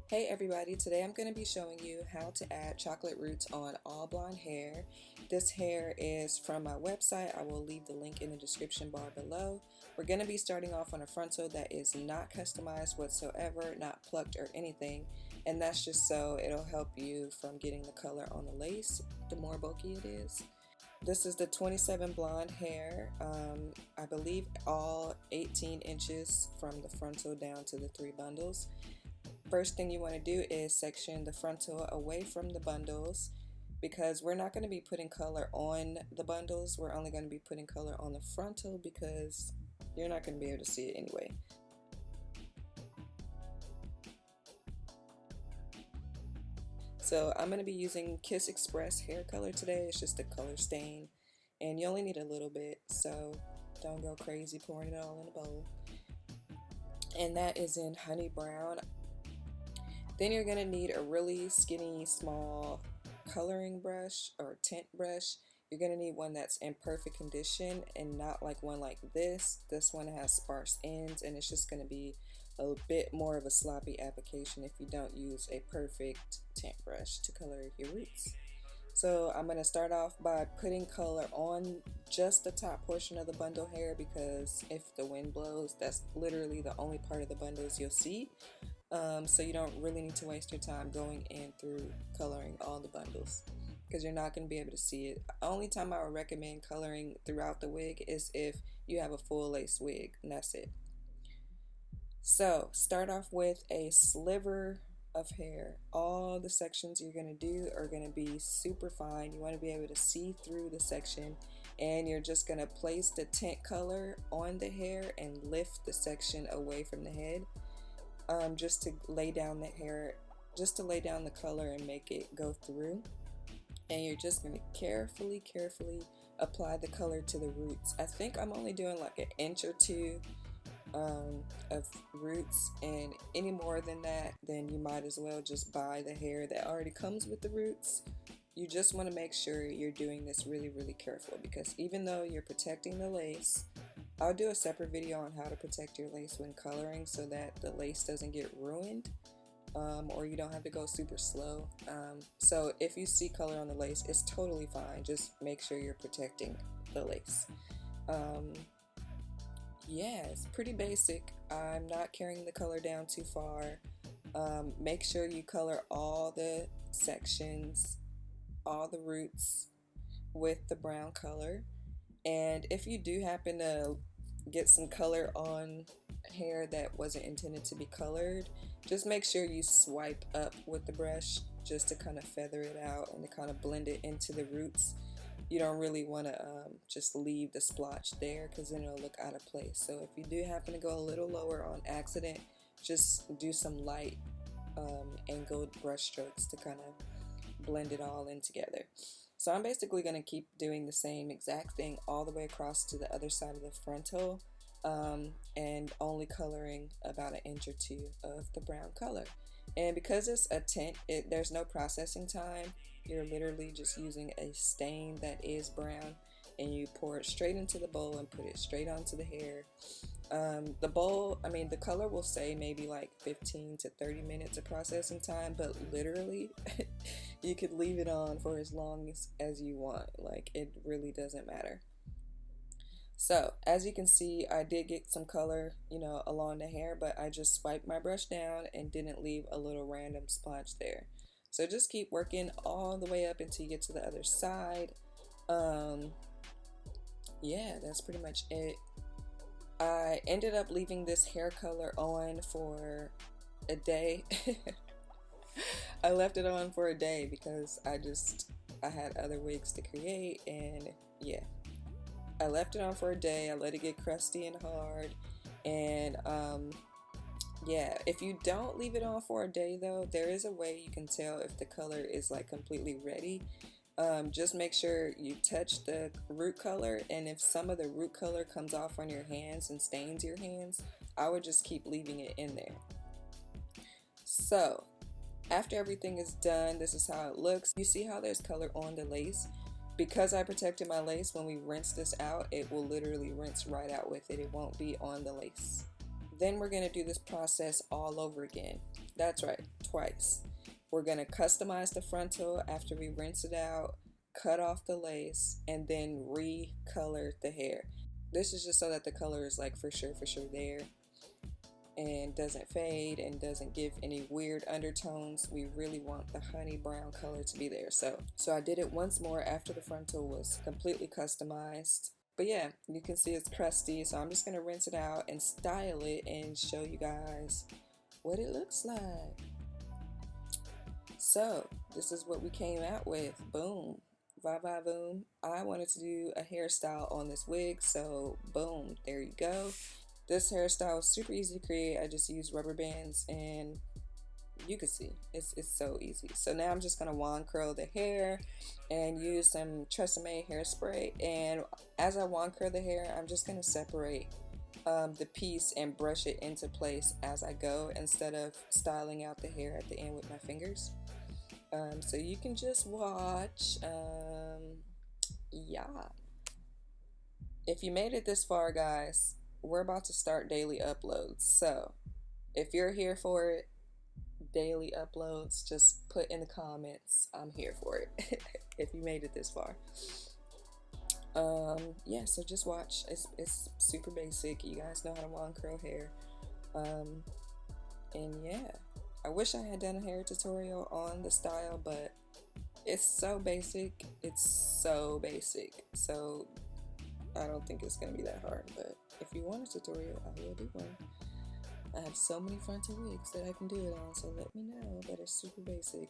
Hey everybody, today I'm going to be showing you how to add chocolate roots on all blonde hair. This hair is from my website. I will leave the link in the description bar below. We're going to be starting off on a frontal that is not customized whatsoever, not plucked or anything, and that's just so it'll help you from getting the color on the lace the more bulky it is. This is the 27 blonde hair, I believe all 18 inches from the frontal down to the 3 bundles. First thing you want to do is section the frontal away from the bundles because we're not going to be putting color on the bundles. We're only going to be putting color on the frontal because you're not going to be able to see it anyway. So I'm going to be using Kiss Express hair color today. It's just a color stain and you only need a little bit, so don't go crazy pouring it all in a bowl. And that is in honey brown. Then you're going to need a really skinny, small coloring brush or tint brush. You're going to need one that's in perfect condition and not like one like this. This one has sparse ends and it's just going to be a bit more of a sloppy application if you don't use a perfect tint brush to color your roots. So I'm going to start off by putting color on just the top portion of the bundle hair because if the wind blows, that's literally the only part of the bundles you'll see. So you don't really need to waste your time going in through coloring all the bundles because you're not going to be able to see it. The only time I would recommend coloring throughout the wig is if you have a full lace wig, and that's it. So start off with a sliver of hair. All the sections you're going to do are going to be super fine. You want to be able to see through the section, and you're just going to place the tint color on the hair and lift the section away from the head. Just to lay down the hair, just to lay down the color and make it go through. And you're just going to carefully apply the color to the roots. I think I'm only doing like an inch or two of roots, and any more than that, then you might as well just buy the hair that already comes with the roots. You just want to make sure you're doing this really careful because even though you're protecting the lace, I'll do a separate video on how to protect your lace when coloring so that the lace doesn't get ruined, or you don't have to go super slow. So if you see color on the lace, it's totally fine. Just make sure you're protecting the lace. Yeah, it's pretty basic. I'm not carrying the color down too far. Make sure you color all the sections, all the roots with the brown color. And if you do happen to get some color on hair that wasn't intended to be colored, just make sure you swipe up with the brush just to kind of feather it out and to kind of blend it into the roots. You don't really want to just leave the splotch there because then it'll look out of place. So if you do happen to go a little lower on accident, just do some light angled brush strokes to kind of blend it all in together. So I'm basically going to keep doing the same exact thing all the way across to the other side of the frontal, and only coloring about an inch or two of the brown color. And because it's a tint, there's no processing time. You're literally just using a stain that is brown, and you pour it straight into the bowl and put it straight onto the hair. The bowl, I mean, the color will say maybe like 15 to 30 minutes of processing time, but literally you could leave it on for as long as you want. Like, it really doesn't matter. So as you can see, I did get some color, along the hair, but I just swiped my brush down and didn't leave a little random splotch there. So just keep working all the way up until you get to the other side. Yeah, that's pretty much it. I ended up leaving this hair color on for a day. I left it on for a day because I had other wigs to create, and yeah. I left it on for a day. I let it get crusty and hard, and yeah, if you don't leave it on for a day though, there is a way you can tell if the color is like completely ready. Just make sure you touch the root color, and if some of the root color comes off on your hands and stains your hands, I would just keep leaving it in there. So after everything is done, this is how it looks. You see how there's color on the lace? Because I protected my lace, when we rinse this out, it will literally rinse right out with it. It won't be on the lace. Then we're going to do this process all over again. That's right, twice. We're going to customize the frontal after we rinse it out, cut off the lace, and then recolor the hair. This is just so that the color is like for sure there and doesn't fade and doesn't give any weird undertones. We really want the honey brown color to be there. So I did it once more after the frontal was completely customized. But yeah, you can see it's crusty, so I'm just going to rinse it out and style it and show you guys what it looks like. So this is what we came out with. Boom. Va va boom. I wanted to do a hairstyle on this wig, so boom, there you go. This hairstyle is super easy to create. I just use rubber bands and you can see it's so easy. So now I'm just gonna wand curl the hair and use some Tresemme hairspray, and as I wand curl the hair, I'm just gonna separate the piece and brush it into place as I go instead of styling out the hair at the end with my fingers. So you can just watch. Yeah, if you made it this far, guys, we're about to start daily uploads. So if you're here for it, daily uploads, just put in the comments I'm here for it. If you made it this far. Yeah, so just watch. It's super basic. You guys know how to wand curl hair. And yeah, I wish I had done a hair tutorial on the style, but it's so basic. It's so basic. So I don't think it's gonna be that hard, but if you want a tutorial, I will do one. I have so many frontal wigs that I can do it on, so let me know, but it's super basic.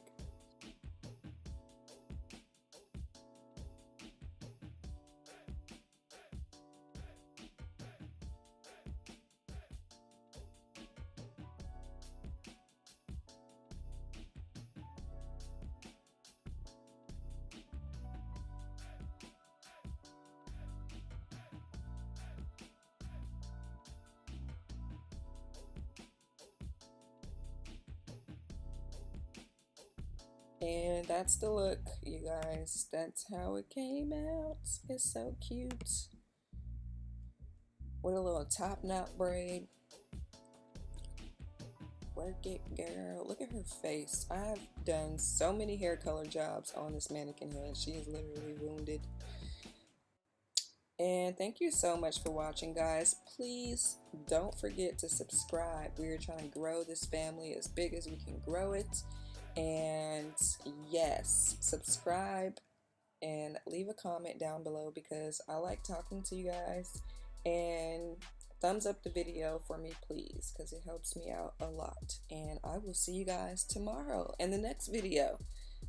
And that's the look, you guys. That's how it came out. It's so cute. With a little top knot braid. Work it, girl. Look at her face. I've done so many hair color jobs on this mannequin head. She is literally wounded. And thank you so much for watching, guys. Please don't forget to subscribe. We're trying to grow this family as big as we can grow it. And yes, subscribe and leave a comment down below because I like talking to you guys. And thumbs up the video for me, please, because it helps me out a lot. And I will see you guys tomorrow in the next video.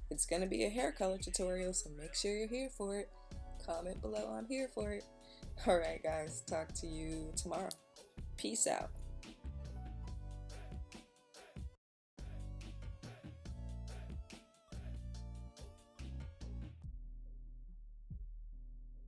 It's going to be a hair color tutorial, so make sure you're here for it. Comment below, I'm here for it. Alright guys, talk to you tomorrow. Peace out.